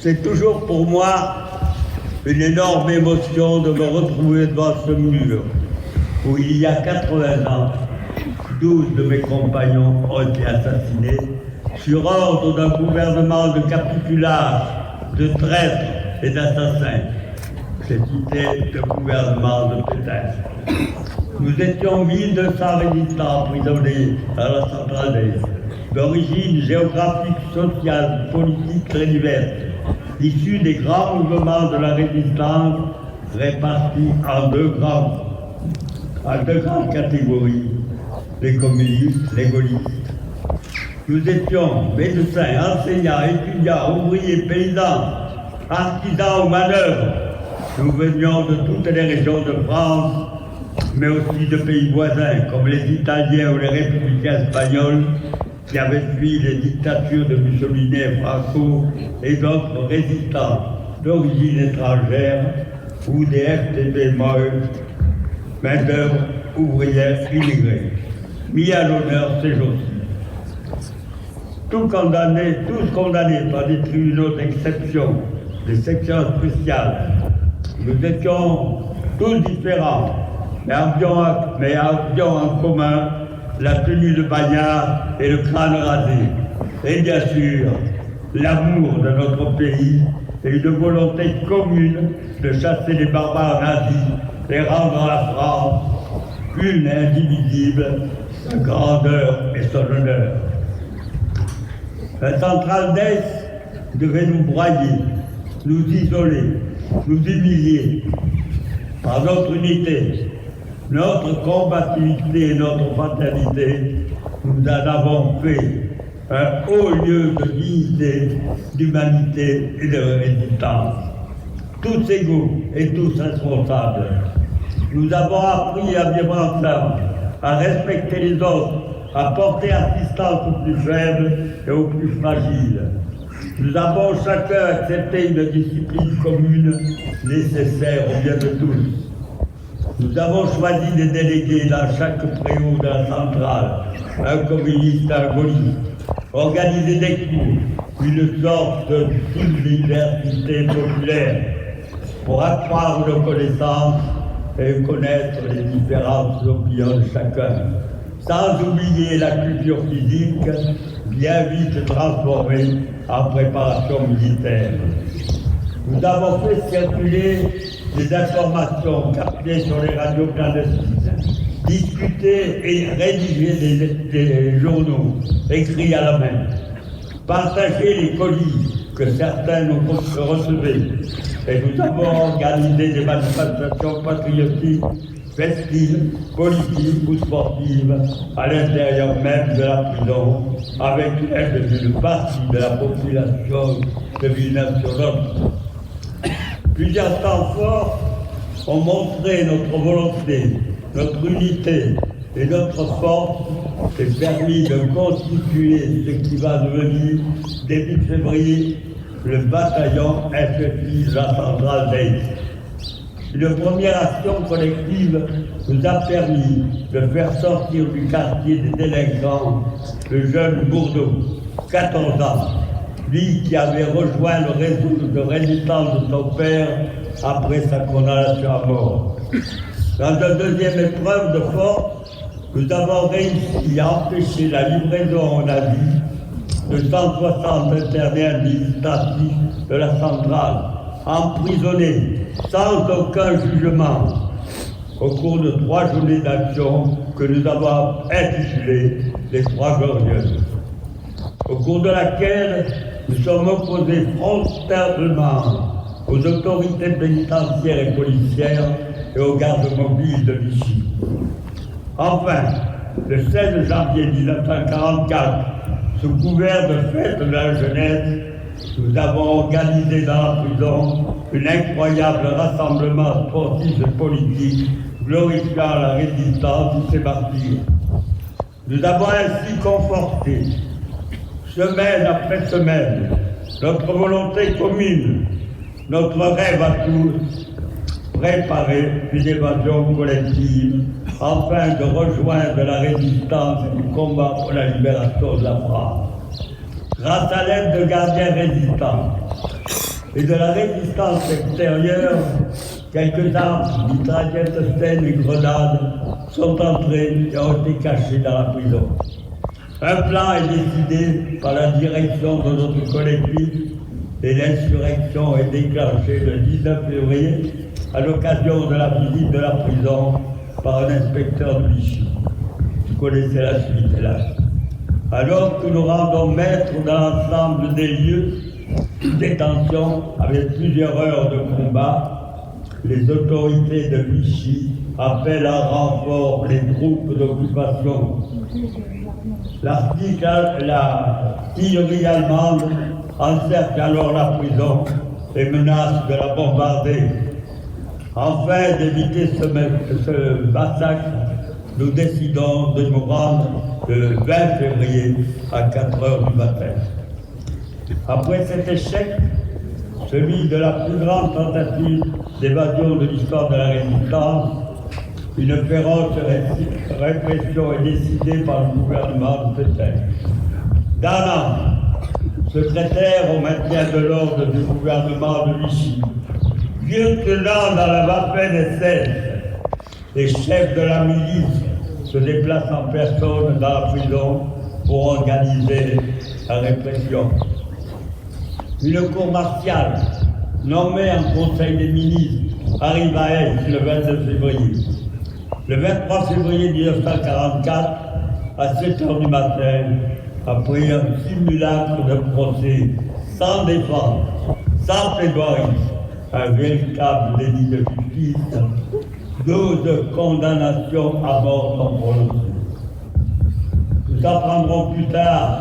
C'est toujours pour moi une énorme émotion de me retrouver devant ce mur où il y a 80 ans, 12 de mes compagnons ont été assassinés sur ordre d'un gouvernement de capitulage, de traîtres et d'assassins. C'était le gouvernement de Pétain. Nous étions 1200 résistants emprisonnés à la centrale d'Est, d'origine géographique, sociale, politique très diverses, issus des grands mouvements de la résistance répartis en deux grandes catégories, les communistes, les gaullistes. Nous étions médecins, enseignants, étudiants, ouvriers, paysans, artisans aux manœuvres. Nous venions de toutes les régions de France, mais aussi de pays voisins, comme les Italiens ou les républicains espagnols, qui avaient fui les dictatures de Mussolini et Franco, et d'autres résistants d'origine étrangère, ou des FTP main-d'œuvre ouvrière immigrée, mis à l'honneur ces jours-ci. Tous condamnés par des tribunaux d'exception, des sections spéciales. Nous étions tous différents, mais avions en commun la tenue de bagnard et le crâne rasé. Et bien sûr, l'amour de notre pays et une volonté commune de chasser les barbares nazis et rendre à la France une et indivisible, sa grandeur et son honneur. La centrale d'Est devait nous broyer, nous isoler, nous humilier. Par notre unité, notre combativité et notre fraternité, nous en avons fait un haut lieu de dignité, d'humanité et de résistance. Tous égaux et tous responsables. Nous avons appris à vivre ensemble, à respecter les autres, à porter assistance aux plus faibles et aux plus fragiles. Nous avons chacun accepté une discipline commune nécessaire au bien de tous. Nous avons choisi des délégués dans chaque préau de la centrale, un communiste, un gaulliste, organisé des cours, une sorte de université populaire, pour accroître nos connaissances et connaître les différentes opinions de chacun, sans oublier la culture physique, bien vite transformée en préparation militaire. Nous avons fait circuler des informations captées sur les radios clandestines, discuter et rédiger des journaux écrits à la main, partager les colis que certains nous recevaient, et nous avons organisé des manifestations patriotiques, festives, politiques ou sportives à l'intérieur même de la prison, avec l'aide d'une partie de la population de Villeneuve-sur-Lot. Plusieurs temps forts ont montré notre volonté, notre unité et notre force et permis de constituer ce qui va devenir, début février, le bataillon FFI de la centrale d'Est. Une première action collective nous a permis de faire sortir du quartier des délinquants le jeune Bourdeau, 14 ans, lui qui avait rejoint le réseau de résistance de son père après sa condamnation à mort. Dans une deuxième épreuve de force, nous avons réussi à empêcher la livraison en avis de 160 internés administratifs de la centrale, emprisonnés sans aucun jugement, au cours de 3 journées d'action que nous avons intitulées les 3 Glorieuses, au cours de laquelle nous sommes opposés frontalement aux autorités pénitentiaires et policières et aux gardes mobiles de Vichy. Enfin, le 16 janvier 1944, sous couvert de fête de la jeunesse, nous avons organisé dans la prison un incroyable rassemblement sportif et politique glorifiant la résistance de ces martyrs. Nous avons ainsi conforté, semaine après semaine, notre volonté commune, notre rêve à tous, préparer une évasion collective afin de rejoindre la résistance et du combat pour la libération de la France. Grâce à l'aide de gardiens résistants, et de la résistance extérieure, quelques armes, mitraillettes, stènes et grenades sont entrées et ont été cachées dans la prison. Un plan est décidé par la direction de notre collectif et l'insurrection est déclenchée le 19 février à l'occasion de la visite de la prison par un inspecteur de Vichy. Vous connaissez la suite, hélas. Alors que nous rendons maîtres dans l'ensemble des lieux de détention avec plusieurs heures de combat, les autorités de Vichy appellent en renfort les troupes d'occupation. L'artillerie allemande encercle alors la prison et menace de la bombarder. Afin d'éviter ce massacre, nous décidons de nous rendre le 20 février à 4 heures du matin. Après cet échec, celui de la plus grande tentative d'évasion de l'histoire de la résistance, une féroce répression est décidée par le gouvernement de Pétain. Darlan, secrétaire au maintien de l'ordre du gouvernement de Vichy, lieutenant dans la Waffen-SS, les chefs de la milice se déplacent en personne dans la prison pour organiser la répression. Une cour martiale, nommée en Conseil des ministres, arrive à Aix le 22 février. Le 23 février 1944, à 7 h du matin, après un simulacre de procès sans défense, sans plaidoirie, un véritable délit de justice, 12 condamnations à mort sont prononcées. Nous apprendrons plus tard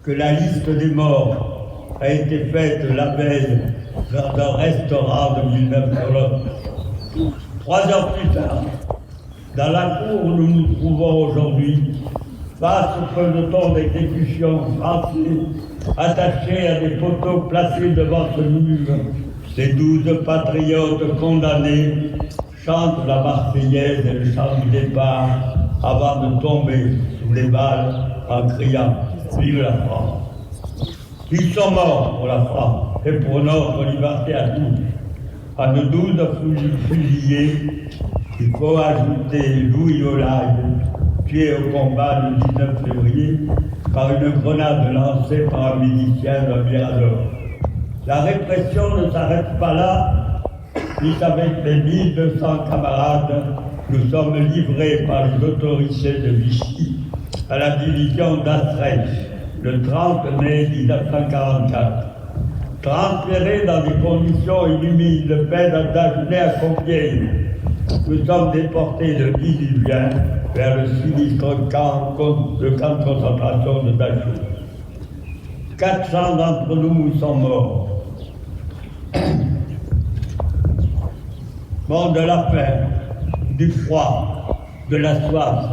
que la liste des morts a été faite la veille dans un restaurant de Villeneuve-sur-Lot. 3 heures plus tard, dans la cour où nous nous trouvons aujourd'hui, face au peloton d'exécution français, attachés à des poteaux placés devant ce mur, les 12 patriotes condamnés chantent la Marseillaise et le chant du départ avant de tomber sous les balles en criant « Vive la France !» Ils sont morts pour la France et pour notre liberté à tous. À nos 12 fusillés, il faut ajouter Louis Olaille, tué au combat le 19 février par une grenade lancée par un milicien d'un Mirador. La répression ne s'arrête pas là, puisqu'avec les 1200 camarades, nous sommes livrés par les autorités de Vichy à la division d'Astreich le 30 mai 1944. Transférés dans des conditions inhumides de peine d'ajouter à Compiègne, nous sommes déportés de Diluvian vers le sinistre camp de concentration de Dachau. 400 d'entre nous sont morts. Morts de la faim, du froid, de la soif,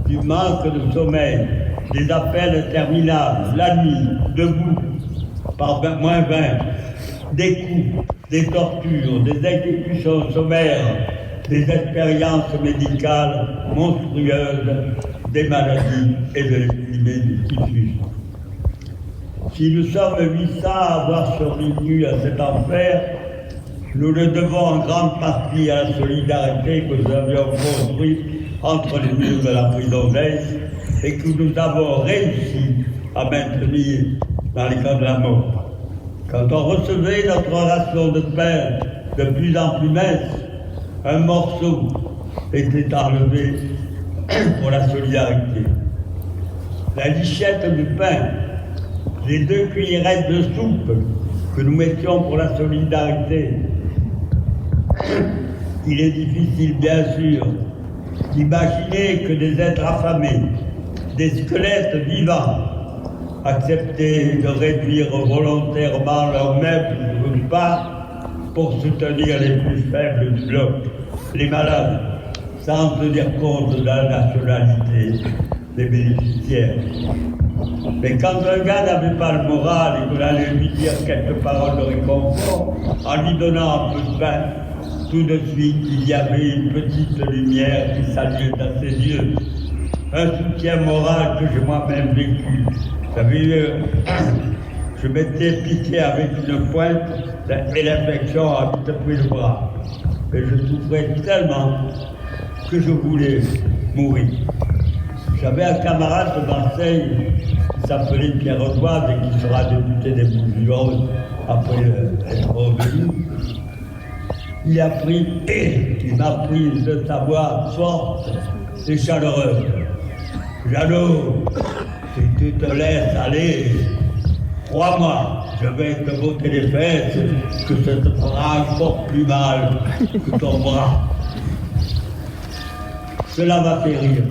du manque de sommeil, des appels interminables, la nuit, debout, par moins 20, des coups, des tortures, des exécutions sommaires, des expériences médicales monstrueuses, des maladies et de l'épidémie du typhus. Si nous sommes 800 à avoir survécu à cet enfer, nous le devons en grande partie à la solidarité que nous avions construite entre les murs de la prison d'Aix et que nous avons réussi à maintenir dans les camps de la mort. Quand on recevait notre ration de pain de plus en plus mince, un morceau était enlevé pour la solidarité. La lichette du pain, les 2 cuillerées de soupe que nous mettions pour la solidarité. Il est difficile, bien sûr, d'imaginer que des êtres affamés, des squelettes vivants, acceptaient de réduire volontairement leurs meubles de repas pour soutenir les plus faibles du bloc, les malades, sans tenir compte de la nationalité des bénéficiaires. Mais quand un gars n'avait pas le moral et qu'on allait lui dire quelques paroles de réconfort, en lui donnant un peu de pain, tout de suite il y avait une petite lumière qui s'allume dans ses yeux. Un soutien moral que j'ai moi-même vécu. Vous savez, je m'étais piqué avec une pointe et l'infection a vite pris le bras. Et je souffrais tellement que je voulais mourir. J'avais un camarade de Marseille qui s'appelait Pierre-Antoine et qui sera député des Bouches-du-Rhône après être revenu. Il m'a pris de sa voix forte et chaleureuse. Jeannot, si tu te laisses aller, crois-moi, je vais te botter les fesses, que ça te fera encore plus mal que ton bras. Cela m'a fait rire.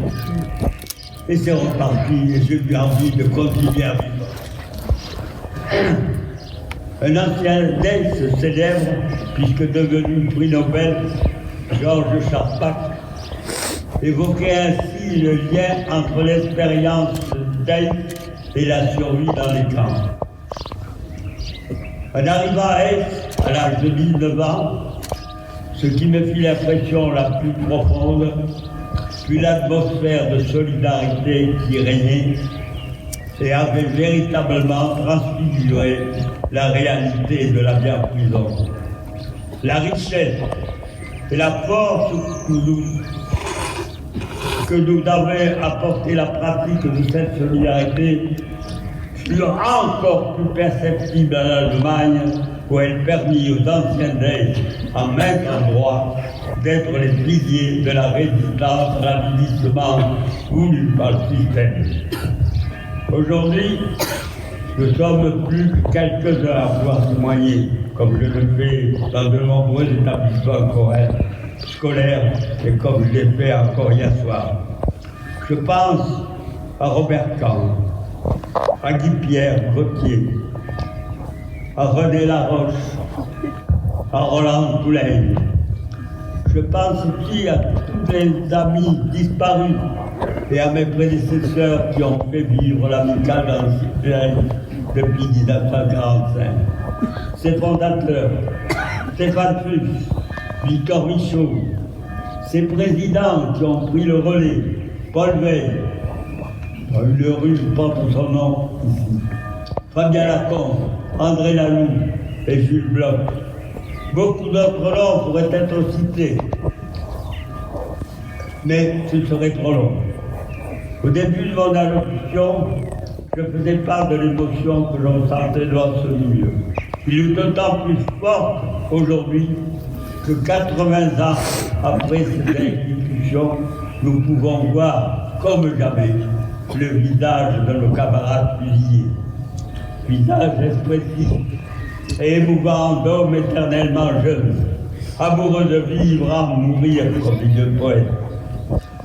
Et c'est reparti, et j'ai eu envie de continuer à vivre. Un ancien Dex célèbre, puisque devenu prix Nobel, Georges Charpak, évoquait ainsi le lien entre l'expérience d'Aix et la survie dans les camps. En arrivant à Aix, à l'âge de 19 ans, ce qui me fit l'impression la plus profonde fut l'atmosphère de solidarité qui régnait et avait véritablement transfiguré la réalité de la vie en prison. La richesse et la force que nous avait apporté la pratique de cette solidarité furent encore plus perceptibles à l'Allemagne, où elle permit aux anciens Dex, en maint endroit, d'être les piliers de la résistance à l'avilissement voulu par le système. Aujourd'hui, nous sommes plus que quelques-uns à pouvoir témoigner, comme je le fais dans de nombreux établissements scolaires et comme je l'ai fait encore hier soir. Je pense à Robert Kahn, à Guy-Pierre Gauthier, à René Laroche, à Roland Poulain. Je pense aussi à tous les amis disparus et à mes prédécesseurs qui ont fait vivre l'amicale dans le citoyen depuis 1945. Ses fondateurs, Stéphane Fuchs, Victor Michaud, ses présidents qui ont pris le relais, Paul Veil, une rue porte son nom ici, Fabien Lacombe, André Laloux et Jules Bloch. Beaucoup d'autres noms pourraient être cités, mais ce serait trop long. Au début de mon allocution, je faisais part de l'émotion que l'on sentait dans ce milieu. Il est d'autant plus fort aujourd'hui que 80 ans après cette exécution, nous pouvons voir comme jamais le visage de nos camarades fusillés. Visage expressif et émouvant d'hommes éternellement jeunes, amoureux de vivre à mourir, comme dit le poète.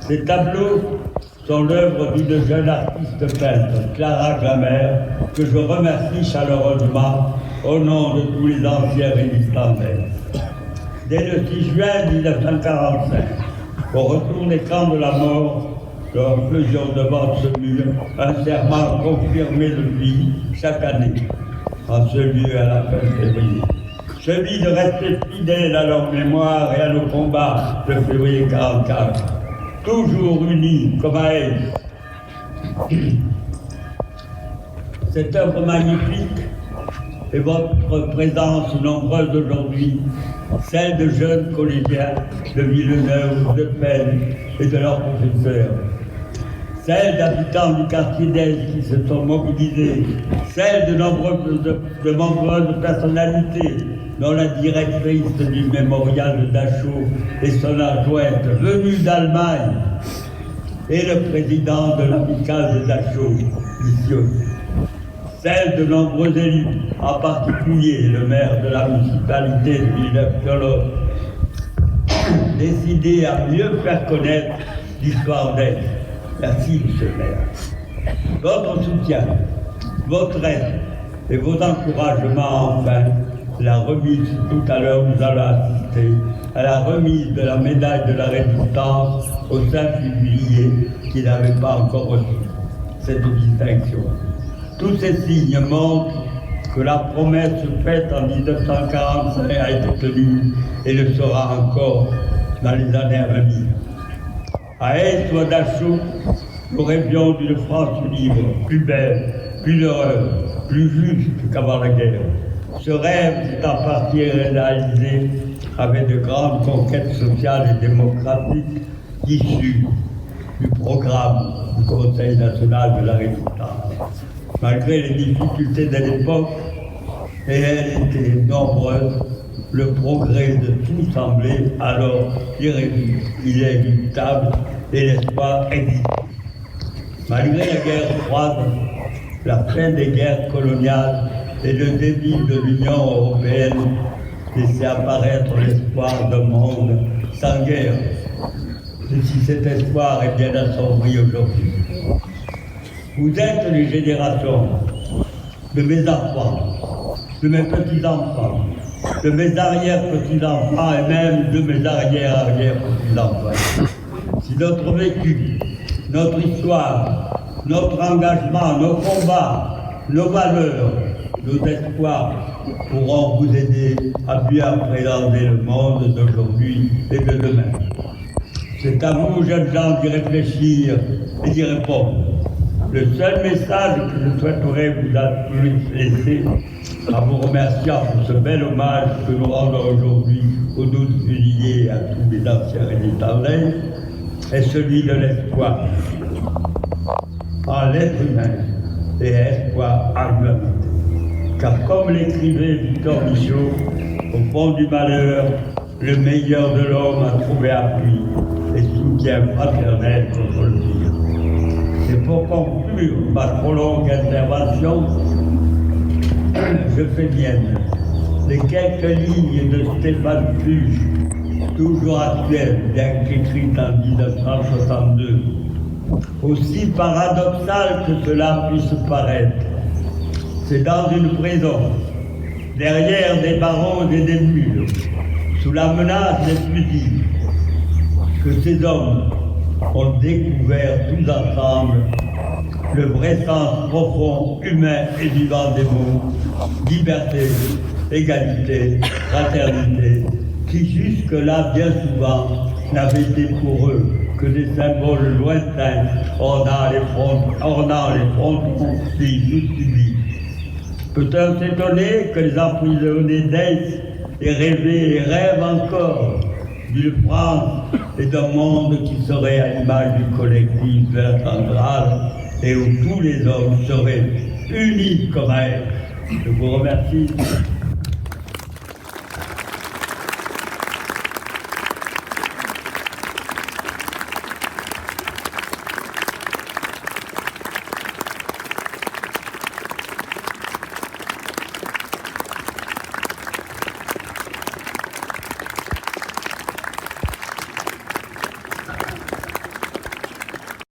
Ces tableaux sont l'œuvre d'une jeune artiste peintre, Clara Glamer, que je remercie chaleureusement au nom de tous les anciens résistants. Dès le 6 juin 1945, au retour des camps de la mort, nous faisions devant ce mur un serment confirmé depuis chaque année, en ce lieu à la fin février. Celui de rester fidèle à leur mémoire et à nos combats de février 1944, toujours unis comme à Aix. Cette œuvre magnifique et votre présence nombreuse aujourd'hui, celle de jeunes collégiens de Villeneuve, de Penne et de leurs professeurs, celle d'habitants du quartier d'Aix qui se sont mobilisés, celle de nombreuses personnalités, dont la directrice du mémorial de Dachau et son adjointe venue d'Allemagne, et le président de l'amicale de Dachau, ici aussi. Celle de nombreux élus, en particulier le maire de la municipalité de Villeneuve-Colonne, décidé à mieux faire connaître l'histoire d'Aix. Merci, monsieur le maire. Votre soutien, votre aide et vos encouragements, enfin, la remise, tout à l'heure nous allons assister à la remise de la médaille de la Résistance aux 5 juillet qui n'avaient pas encore reçu cette distinction. Tous ces signes montrent que la promesse faite en 1945 a été tenue et le sera encore dans les années à venir. À Aix ou à Dachau, nous rêvions d'une France libre, plus belle, plus heureuse. plus juste qu'avant la guerre. Ce rêve s'est en partie réalisé avec de grandes conquêtes sociales et démocratiques issues du programme du Conseil national de la Résistance. Malgré les difficultés de l'époque, et elles étaient nombreuses, le progrès de tout semblait alors inéluctable et l'espoir existait. Malgré la guerre froide, la fin des guerres coloniales et le début de l'Union européenne laissaient apparaître l'espoir d'un monde sans guerre. Et si cet espoir est bien assombri aujourd'hui. Vous êtes les générations de mes enfants, de mes petits-enfants, de mes arrière-petits-enfants et même de mes arrière-arrière-petits-enfants. Si notre vécu, notre histoire, notre engagement, nos combats, nos valeurs, nos espoirs pourront vous aider à bien appréhender le monde d'aujourd'hui et de demain. C'est à vous, jeunes gens, d'y réfléchir et d'y répondre. Le seul message que je souhaiterais vous laisser, en vous remerciant pour ce bel hommage que nous rendons aujourd'hui aux 12 fusillés et à tous les anciens résistants, est celui de l'espoir en l'être humain et espoir en l'humanité. Car comme l'écrivait Victor Michaud, au fond du malheur, le meilleur de l'homme a trouvé appui et soutien fraternel contre le pire. Et pour conclure ma trop longue intervention, je fais mienne les quelques lignes de Stéphane Fuge, toujours actuelles, bien qu'écrites en 1962. Aussi paradoxal que cela puisse paraître, c'est dans une prison, derrière des barreaux et des murs, sous la menace des fusils, que ces hommes ont découvert tous ensemble le vrai sens profond, humain et vivant des mots, liberté, égalité, fraternité, qui jusque-là, bien souvent, n'avaient été pour eux que des symboles lointains ornant les fronts conflits subis. Peut-on s'étonner que les emprisonnés naissent et rêver et rêvent encore d'une France et d'un monde qui serait à l'image du collectif vert central et où tous les hommes seraient unis comme un. Je vous remercie.